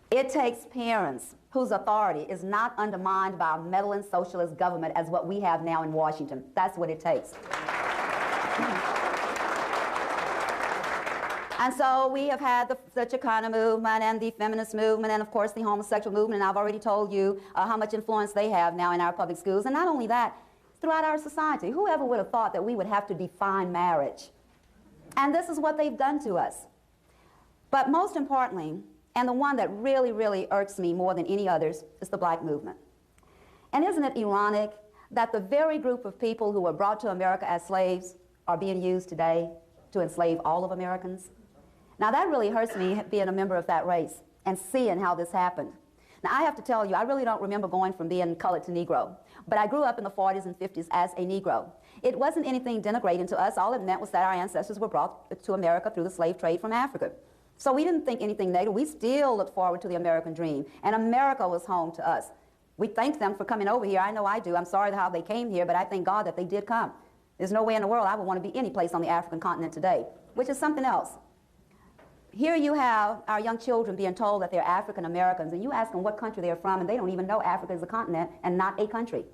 It takes parents whose authority is not undermined by a meddling socialist government as what we have now in Washington. That's what it takes. And so we have had the Chicana movement and the feminist movement and, of course, the homosexual movement. And I've already told you how much influence they have now in our public schools. And not only that, throughout our society. Whoever would have thought that we would have to define marriage? And this is what they've done to us. But most importantly, and the one that really, really irks me more than any others, is the black movement. And isn't it ironic that the very group of people who were brought to America as slaves are being used today to enslave all of Americans? Now that really hurts me, being a member of that race and seeing how this happened. Now I have to tell you, I really don't remember going from being colored to Negro, but I grew up in the 40s and 50s as a Negro. It wasn't anything denigrating to us. All it meant was that our ancestors were brought to America through the slave trade from Africa. So we didn't think anything negative. We still looked forward to the American dream, and America was home to us. We thank them for coming over here. I know I do. I'm sorry how they came here, but I thank God that they did come. There's no way in the world I would want to be any place on the African continent today, which is something else. Here you have our young children being told that they're African Americans, and you ask them what country they're from, and they don't even know Africa is a continent and not a country.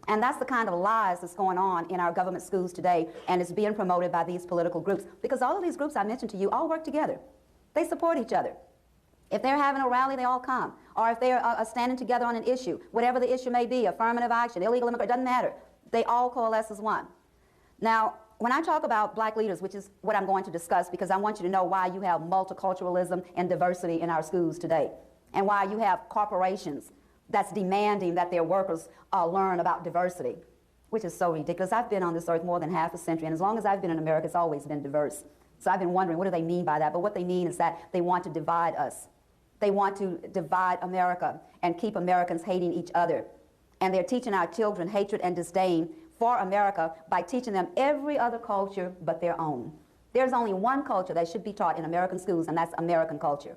And that's the kind of lies that's going on in our government schools today, and it's being promoted by these political groups. Because all of these groups I mentioned to you all work together. They support each other. If they're having a rally, they all come. Or if they're standing together on an issue, whatever the issue may be, affirmative action, illegal immigration, it doesn't matter. They all coalesce as one. Now, when I talk about black leaders, which is what I'm going to discuss, because I want you to know why you have multiculturalism and diversity in our schools today, and why you have corporations that's demanding that their workers learn about diversity, which is so ridiculous. I've been on this earth more than half a century, and as long as I've been in America, it's always been diverse. So I've been wondering, what do they mean by that? But what they mean is that they want to divide us. They want to divide America and keep Americans hating each other. And they're teaching our children hatred and disdain for America by teaching them every other culture but their own. There's only one culture that should be taught in American schools, and that's American culture.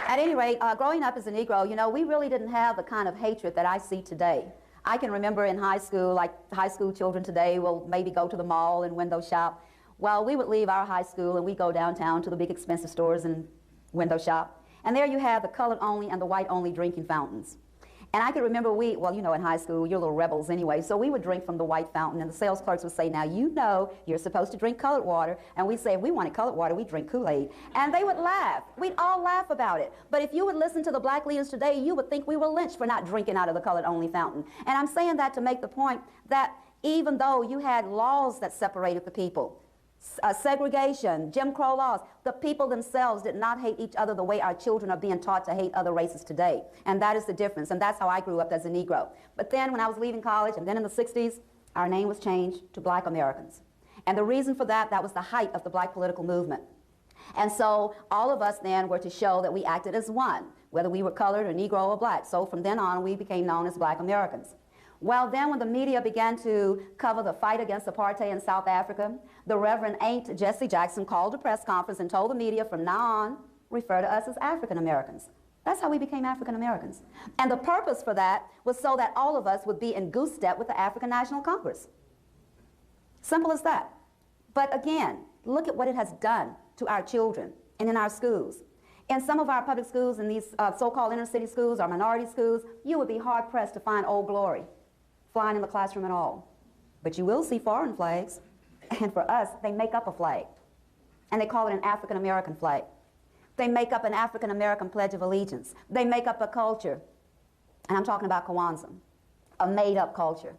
At any rate, growing up as a Negro, you know, we really didn't have the kind of hatred that I see today. I can remember in high school, like high school children today will maybe go to the mall and window shop. Well, we would leave our high school and we go downtown to the big expensive stores and window shop. And there you have the colored only and the white only drinking fountains. And I can remember well, you know, in high school, you're little rebels anyway, so we would drink from the white fountain, and the sales clerks would say, now, you know you're supposed to drink colored water. And we'd say, if we wanted colored water, we'd drink Kool-Aid. And they would laugh. We'd all laugh about it. But if you would listen to the black leaders today, you would think we were lynched for not drinking out of the colored only fountain. And I'm saying that to make the point that even though you had laws that separated the people, segregation, Jim Crow laws, the people themselves did not hate each other the way our children are being taught to hate other races today. And that is the difference, and that's how I grew up as a Negro. But then when I was leaving college, and then in the 60s, our name was changed to Black Americans. And the reason for that, that was the height of the black political movement. And so all of us then were to show that we acted as one, whether we were colored or Negro or black. So from then on, we became known as Black Americans. Well, then when the media began to cover the fight against apartheid in South Africa, the Reverend Aunt Jesse Jackson called a press conference and told the media, from now on, refer to us as African Americans. That's how we became African Americans. And the purpose for that was so that all of us would be in goose step with the African National Congress. Simple as that. But again, look at what it has done to our children and in our schools. In some of our public schools, in these so-called inner city schools or minority schools, you would be hard-pressed to find Old Glory flying in the classroom at all. But you will see foreign flags, and for us, they make up a flag. And they call it an African American flag. They make up an African American Pledge of Allegiance. They make up a culture, and I'm talking about Kwanzaa, a made-up culture.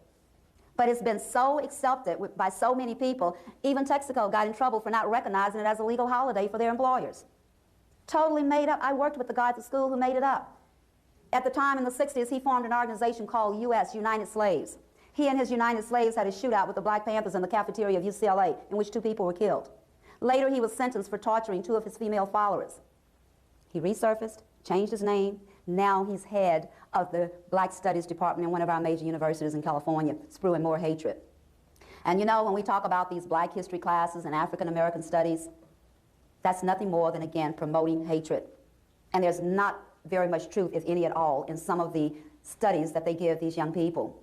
But it's been so accepted by so many people, even Texaco got in trouble for not recognizing it as a legal holiday for their employers. Totally made up. I worked with the guy at the school who made it up. At the time in the 60s, he formed an organization called U.S. United Slaves. He and his United Slaves had a shootout with the Black Panthers in the cafeteria of UCLA, in which 2 people were killed. Later, he was sentenced for torturing 2 of his female followers. He resurfaced, changed his name. Now he's head of the Black Studies Department in one of our major universities in California, spewing more hatred. And you know, when we talk about these Black history classes and African American studies, that's nothing more than, again, promoting hatred. And there's not very much truth, if any at all, in some of the studies that they give these young people.